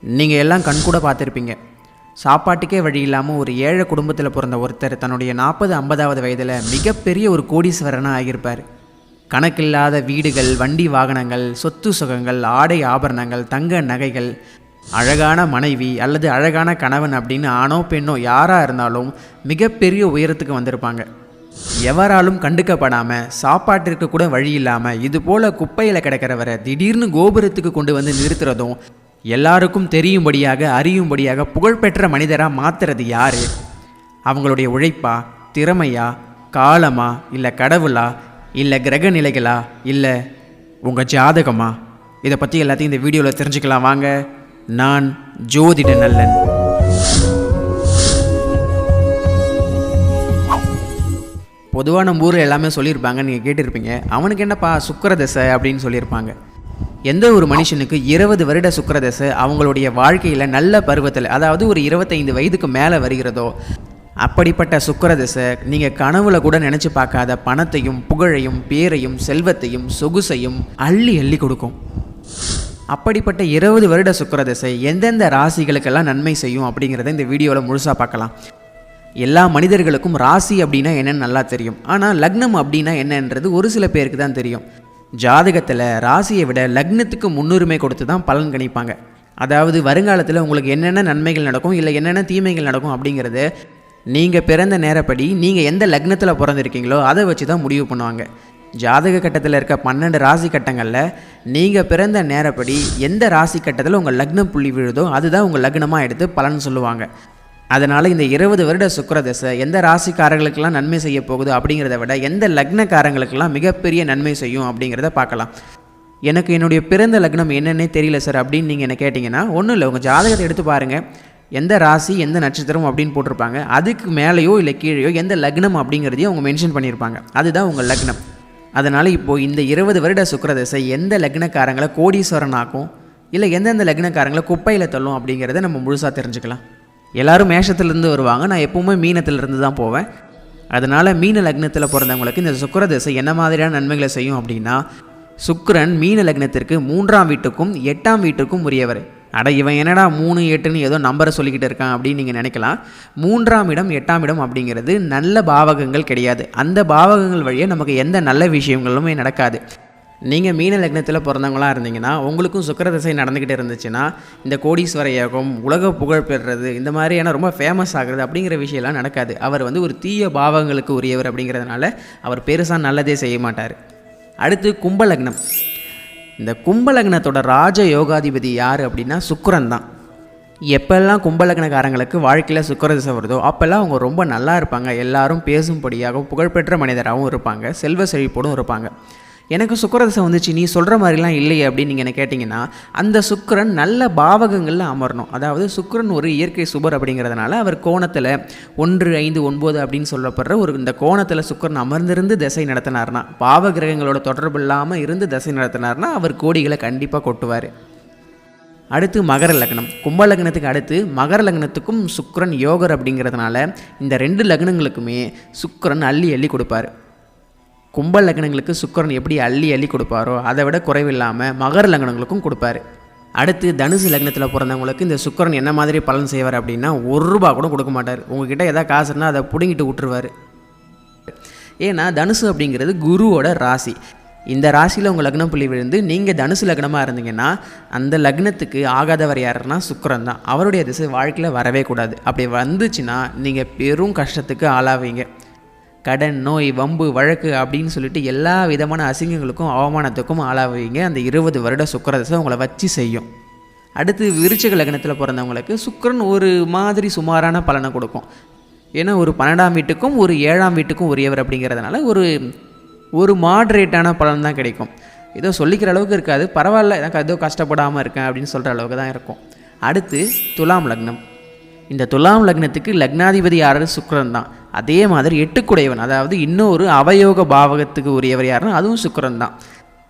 நீங்கள் எல்லாம் கண்கூட பார்த்துருப்பீங்க. சாப்பாட்டுக்கே வழி இல்லாமல் ஒரு ஏழை குடும்பத்தில் பிறந்த ஒருத்தர் தன்னுடைய 40-50வது வயதில் மிகப்பெரிய ஒரு கோடீஸ்வரனாக ஆகியிருப்பார். கணக்கில்லாத வீடுகள், வண்டி வாகனங்கள், சொத்து சுகங்கள், ஆடை ஆபரணங்கள், தங்க நகைகள், அழகான மனைவி அல்லது அழகான கணவன் அப்படின்னு ஆணோ பெண்ணோ யாராக இருந்தாலும் மிகப்பெரிய உயரத்துக்கு வந்திருப்பாங்க. எவராலும் கண்டுக்கப்படாமல், சாப்பாட்டிற்கு கூட வழி இல்லாமல் இது போல் குப்பையில் கிடக்கிறவரை திடீர்னு கோபுரத்துக்கு கொண்டு வந்து நிறுத்துறதும், எல்லாருக்கும் தெரியும்படியாக அறியும்படியாக புகழ்பெற்ற மனிதராக மாற்றுறது யார்? அவங்களுடைய உழைப்பா, திறமையா, காலமா, இல்லை கடவுளா, இல்லை கிரக நிலைகளா, இல்லை உங்கள் ஜாதகமா? இதை பற்றி எல்லாத்தையும் இந்த வீடியோவில் தெரிஞ்சுக்கலாம் வாங்க. நான் ஜோதிட நல்லன். பொதுவாக நம்ம ஊரில் எல்லாமே சொல்லியிருப்பாங்க, நீங்கள் கேட்டிருப்பீங்க, அவனுக்கு என்னப்பா சுக்கிரதசை அப்படின்னு சொல்லியிருப்பாங்க. எந்த ஒரு மனுஷனுக்கு 20 வருட சுக்கிரதசை அவங்களுடைய வாழ்க்கையில் நல்ல பருவத்தில், அதாவது ஒரு 25 வயதுக்கு மேலே வருகிறதோ, அப்படிப்பட்ட சுக்கிரதசை நீங்கள் கனவுல கூட நினச்சி பார்க்காத பணத்தையும் புகழையும் பேரையும் செல்வத்தையும் சொகுசையும் அள்ளி அள்ளி கொடுக்கும். அப்படிப்பட்ட 20 வருட சுக்கிரதசை எந்தெந்த ராசிகளுக்கெல்லாம் நன்மை செய்யும் அப்படிங்கிறத இந்த வீடியோவில் முழுசாக பார்க்கலாம். எல்லா மனிதர்களுக்கும் ராசி அப்படின்னா என்னென்னு நல்லா தெரியும். ஆனால் லக்னம் அப்படின்னா என்னன்றது ஒரு சில பேருக்கு தான் தெரியும். ஜாதகத்தில் ராசியை விட லக்னத்துக்கு முன்னுரிமை கொடுத்து தான் பலன் கணிப்பாங்க. அதாவது வருங்காலத்தில் உங்களுக்கு என்னென்ன நன்மைகள் நடக்கும், இல்லை என்னென்ன தீமைகள் நடக்கும் அப்படிங்கிறது நீங்கள் பிறந்த நேரப்படி நீங்கள் எந்த லக்னத்தில் பிறந்திருக்கீங்களோ அதை வச்சு தான் முடிவு பண்ணுவாங்க. ஜாதக கட்டத்தில் இருக்க 12 ராசி கட்டங்களில் நீங்கள் பிறந்த நேரப்படி எந்த ராசி கட்டத்தில் உங்கள் லக்னம் புள்ளி விழுதோ அதுதான் உங்கள் லக்னமாக எடுத்து பலன் சொல்லுவாங்க. அதனால் இந்த 20 வருட சுக்கிரதசை எந்த ராசிக்காரர்களுக்கெல்லாம் நன்மை செய்ய போகுது அப்படிங்கிறத விட எந்த லக்னக்காரங்களுக்கெல்லாம் மிகப்பெரிய நன்மை செய்யும் அப்படிங்கிறத பார்க்கலாம். எனக்கு என்னுடைய பிறந்த லக்னம் என்னென்னே தெரியல சார் அப்படின்னு நீங்கள் என்ன கேட்டிங்கன்னா, ஒன்றும் இல்லை, உங்கள் ஜாதகத்தை எடுத்து பாருங்கள். எந்த ராசி எந்த நட்சத்திரம் அப்படின்னு போட்டிருப்பாங்க, அதுக்கு மேலேயோ இல்லை கீழேயோ எந்த லக்னம் அப்படிங்கிறதையும் அவங்க மென்ஷன் பண்ணியிருப்பாங்க. அதுதான் உங்கள் லக்னம். அதனால் இப்போது இந்த 20 வருட சுக்கிரதசை எந்த லக்னக்காரங்களை கோடீஸ்வரன் ஆக்கும், இல்லை எந்தெந்த லக்னக்காரங்களை குப்பையில் தள்ளும் அப்படிங்கிறத நம்ம முழுசாக தெரிஞ்சுக்கலாம். எல்லோரும் மேஷத்துலேருந்து வருவாங்க, நான் எப்போவுமே மீனத்திலிருந்து தான் போவேன். அதனால் மீன லக்னத்தில் பிறந்தவங்களுக்கு இந்த சுக்கிரதசை என்ன மாதிரியான நன்மைகளை செய்யும் அப்படின்னா, சுக்கிரன் மீன லக்னத்திற்கு 3ஆம் வீட்டுக்கும் 8ஆம் வீட்டுக்கும் உரியவர். இவன் என்னடா 3, 8ன்னு ஏதோ நம்பரை சொல்லிக்கிட்டு இருக்கான் அப்படின்னு நீங்கள் நினைக்கலாம். 3ஆம் இடம் 8ஆம் இடம் அப்படிங்கிறது நல்ல பாவகங்கள் கிடையாது. அந்த பாவகங்கள் வழியே நமக்கு எந்த நல்ல விஷயங்களுமே நடக்காது. நீங்கள் மீன லக்னத்தில் பிறந்தவங்களாக இருந்தீங்கன்னா உங்களுக்கும் சுக்கிரதசை நடந்துக்கிட்டே இருந்துச்சுன்னா இந்த கோடீஸ்வர யோகம், உலக புகழ் பெறுறது, இந்த மாதிரியான ரொம்ப ஃபேமஸ் ஆகிறது அப்படிங்கிற விஷயம்லாம் நடக்காது. அவர் ஒரு தீய பாவங்களுக்கு உரியவர் அப்படிங்கிறதுனால அவர் பெருசாக நல்லதே செய்ய மாட்டார். அடுத்து கும்பலக்னம். இந்த கும்பலக்னத்தோட ராஜ யோகாதிபதி யார் அப்படின்னா சுக்கிரன் தான். எப்பெல்லாம் கும்பலக்னக்காரங்களுக்கு வாழ்க்கையில் சுக்கிரதசை வருதோ அப்போல்லாம் அவங்க ரொம்ப நல்லா இருப்பாங்க. எல்லாரும் பேசும்படியாகவும் புகழ்பெற்ற மனிதராகவும் இருப்பாங்க, செல்வ செழிப்போடும் இருப்பாங்க. எனக்கு சுக்கிரதசை வந்துச்சு, நீ சொல்கிற மாதிரிலாம் இல்லையே அப்படின்னு நீங்கள் என்ன கேட்டிங்கன்னா, அந்த சுக்கிரன் நல்ல பாவகங்களில் அமரணும். அதாவது சுக்கிரன் ஒரு இயற்கை சுபர் அப்படிங்கிறதுனால அவர் கோணத்தில் 1, 5, 9 அப்படின்னு சொல்லப்படுற இந்த கோணத்தில் சுக்கிரன் அமர்ந்திருந்து திசை நடத்தினார்னா, பாவ கிரகங்களோட தொடர்பு இல்லாமல் இருந்து திசை நடத்தினார்னா அவர் கோடிகளை கண்டிப்பாக கொட்டுவார். அடுத்து மகர லக்னம். கும்ப லக்னத்துக்கு அடுத்து மகர லக்னத்துக்கும் சுக்கிரன் யோகர் அப்படிங்கிறதுனால இந்த 2 லக்னங்களுக்குமே சுக்கிரன் அள்ளி அள்ளி கொடுப்பார். கும்ப லக்னங்களுக்கு சுக்கிரன் எப்படி அள்ளி அள்ளி கொடுப்பாரோ அதை விட குறைவில்லாமல் மகர லக்னங்களுக்கும் கொடுப்பாரு. அடுத்து தனுசு லக்னத்தில் பிறந்தவங்களுக்கு இந்த சுக்கிரன் என்ன மாதிரி பலன் செய்வார் அப்படின்னா, 1 ரூபா கூட கொடுக்க மாட்டார். உங்ககிட்ட எதாவது காசுன்னா அதை பிடுங்கிட்டு விட்டுருவார். ஏன்னா தனுசு அப்படிங்கிறது குருவோட ராசி. இந்த ராசியில் உங்கள் லக்னம் புள்ளி விழுந்து நீங்கள் தனுசு லக்னமாக இருந்தீங்கன்னா அந்த லக்னத்துக்கு ஆகாதவர் யாருன்னா சுக்கிரன் தான். அவருடைய திசை வாழ்க்கையில் வரவே கூடாது. அப்படி வந்துச்சுன்னா நீங்கள் பெரும் கஷ்டத்துக்கு ஆளாவீங்க. கடன், நோய், வம்பு, வழக்கு அப்படின்னு சொல்லிட்டு எல்லா விதமான அசிங்கங்களுக்கும் அவமானத்துக்கும் ஆளாவீங்க. அந்த 20 வருட சுக்கிரதசை உங்களை வச்சு செய்யும். அடுத்து விருச்சிக லக்னத்தில் பிறந்தவங்களுக்கு சுக்கிரன் ஒரு மாதிரி சுமாரான பலனை கொடுக்கும். ஏன்னா ஒரு 12ஆம் வீட்டுக்கும் ஒரு 7ஆம் வீட்டுக்கும் உரியவர் அப்படிங்கிறதுனால ஒரு மாட்ரேட்டான பலன் தான் கிடைக்கும். ஏதோ சொல்லிக்கிற அளவுக்கு இருக்காது, பரவாயில்ல, எனக்கு ஏதோ கஷ்டப்படாமல் இருக்கேன் அப்படின்னு சொல்கிற அளவுக்கு தான் இருக்கும். அடுத்து துலாம் லக்னம். இந்த துலாம் லக்னத்துக்கு லக்னாதிபதி யாரு? சுக்கிரன் தான். அதே மாதிரி 8குடையவன், அதாவது இன்னொரு அவயோக பாவகத்துக்கு உரியவர் யாருன்னா அதுவும் சுக்கிரன் தான்.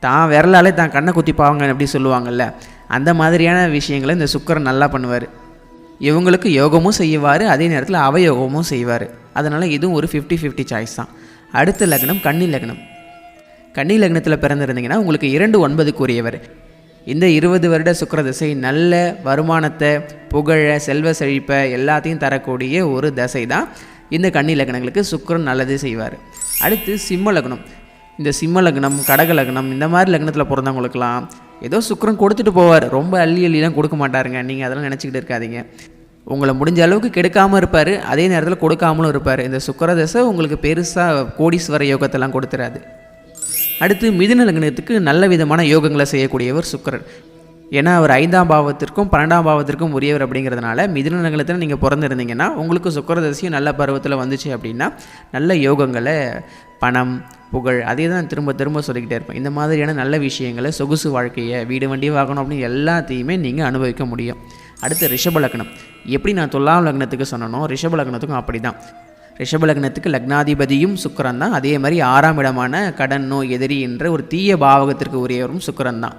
தான் விரலாலே தான் கண்ணை குத்தி பாவங்க அப்படி சொல்லுவாங்கள்ல, அந்த மாதிரியான விஷயங்களை இந்த சுக்கிரன் நல்லா பண்ணுவார். இவங்களுக்கு யோகமும் செய்வார், அதே நேரத்தில் அவயோகமும் செய்வார். அதனால் இதுவும் ஒரு 50-50 சாய்ஸ் தான். அடுத்த லக்னம் கன்னி லக்னம். கன்னி லக்னத்தில் பிறந்திருந்தீங்கன்னா உங்களுக்கு 2, 9க்கு உரியவர். இந்த 20 வருட சுக்கிர திசை நல்ல வருமானத்தை, புகழ, செல்வ செழிப்பை எல்லாத்தையும் தரக்கூடிய ஒரு தசை தான். இந்த கன்னி லக்னங்களுக்கு சுக்கிரன் நல்லது செய்வார். அடுத்து சிம்ம லக்னம். இந்த சிம்ம லக்னம், கடக லக்னம் இந்த மாதிரி லக்னத்தில் பிறந்தவங்களுக்கெல்லாம் ஏதோ சுக்கிரன் கொடுத்துட்டு போவார், ரொம்ப அள்ளிலாம் கொடுக்க மாட்டாருங்க. நீங்கள் அதெல்லாம் நினச்சிக்கிட்டு இருக்காதீங்க. உங்களை முடிஞ்ச அளவுக்கு கெடுக்காமல் இருப்பார், அதே நேரத்தில் கொடுக்காமலும் இருப்பார். இந்த சுக்கிர தசை உங்களுக்கு பெருசாக கோடீஸ்வர யோகத்தெல்லாம் கொடுத்துறாது. அடுத்து மிதுன லக்னத்துக்கு நல்ல விதமான யோகங்களை செய்யக்கூடியவர் சுக்கிரன். ஏன்னா அவர் 5ஆம் பாவத்திற்கும் 12ஆம் பாவத்திற்கும் உரியவர். அப்படிங்கிறதுனால மிதுன லக்னத்தில் நீங்கள் பிறந்திருந்தீங்கன்னா உங்களுக்கு சுக்கிர தசையும் நல்ல பருவத்தில் வந்துச்சு அப்படின்னா நல்ல யோகங்களை, பணம், புகழ், அதே தான் திரும்ப திரும்ப சொல்லிக்கிட்டே இருப்பேன். இந்த மாதிரியான நல்ல விஷயங்களை, சொகுசு வாழ்க்கையை, வீடு வண்டி வாங்கணும் அப்படின்னு எல்லாத்தையுமே நீங்கள் அனுபவிக்க முடியும். அடுத்து ரிஷப லக்னம். எப்படி நான் 9ஆம் லக்னத்துக்கு சொன்னனோ ரிஷப லக்னத்துக்கும் அப்படி தான். ரிஷப லக்னத்துக்கு லக்னாதிபதியும் சுக்கிரன் தான். அதே மாதிரி 6ஆம் இடமான கடன், நோய், எதிரி என்ற ஒரு தீய பாவகத்திற்கு உரியவரும் சுக்கிரன் தான்.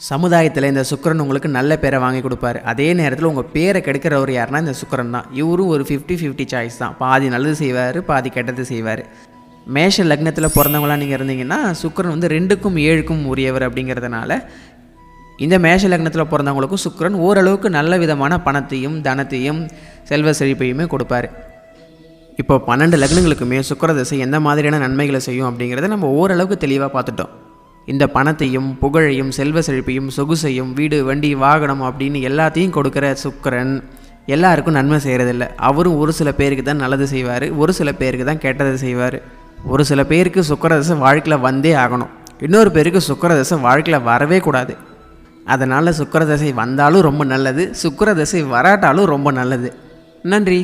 சமுதாயத்தில் இந்த சுக்கிரன் உங்களுக்கு நல்ல பேரை வாங்கி கொடுப்பாரு. அதே நேரத்தில் உங்கள் பேரை கெடுக்கிறவர் யாருன்னா இந்த சுக்கிரன் தான். இவரும் ஒரு 50-50 சாய்ஸ் தான். பாதி நல்லது செய்வார், பாதி கெட்டது செய்வார். மேஷ லக்னத்தில் பிறந்தவங்களாம் நீங்கள் இருந்தீங்கன்னா சுக்கிரன் வந்து 2க்கும் 7க்கும் உரியவர். அப்படிங்கிறதுனால இந்த மேஷ லக்னத்தில் பிறந்தவங்களுக்கும் சுக்கிரன் ஓரளவுக்கு நல்ல விதமான பணத்தையும், தனத்தையும், செல்வ செழிப்பையுமே கொடுப்பார். இப்போ 12 லக்னங்களுக்குமே சுக்கிர தசை எந்த மாதிரியான நன்மைகளை செய்யும் அப்படிங்கிறத நம்ம ஓரளவுக்கு தெளிவாக பார்த்துட்டோம். இந்த பணத்தையும், புகழையும், செல்வ செழிப்பையும், சொகுசையும், வீடு வண்டி வாகனம் அப்படின்னு எல்லாத்தையும் கொடுக்குற சுக்கிரன் எல்லாருக்கும் நன்மை செய்கிறதில்ல. அவரும் ஒரு சில பேருக்கு தான் நல்லது செய்வார், ஒரு சில பேருக்கு தான் கெட்டது செய்வார். ஒரு சில பேருக்கு சுக்கிர தசை வாழ்க்கையில் வந்தே ஆகணும், இன்னொரு பேருக்கு சுக்கிர தசை வாழ்க்கையில் வரவே கூடாது. அதனால் சுக்கிர தசை வந்தாலும் ரொம்ப நல்லது, சுக்கிர தசை வராட்டாலும் ரொம்ப நல்லது. நன்றி.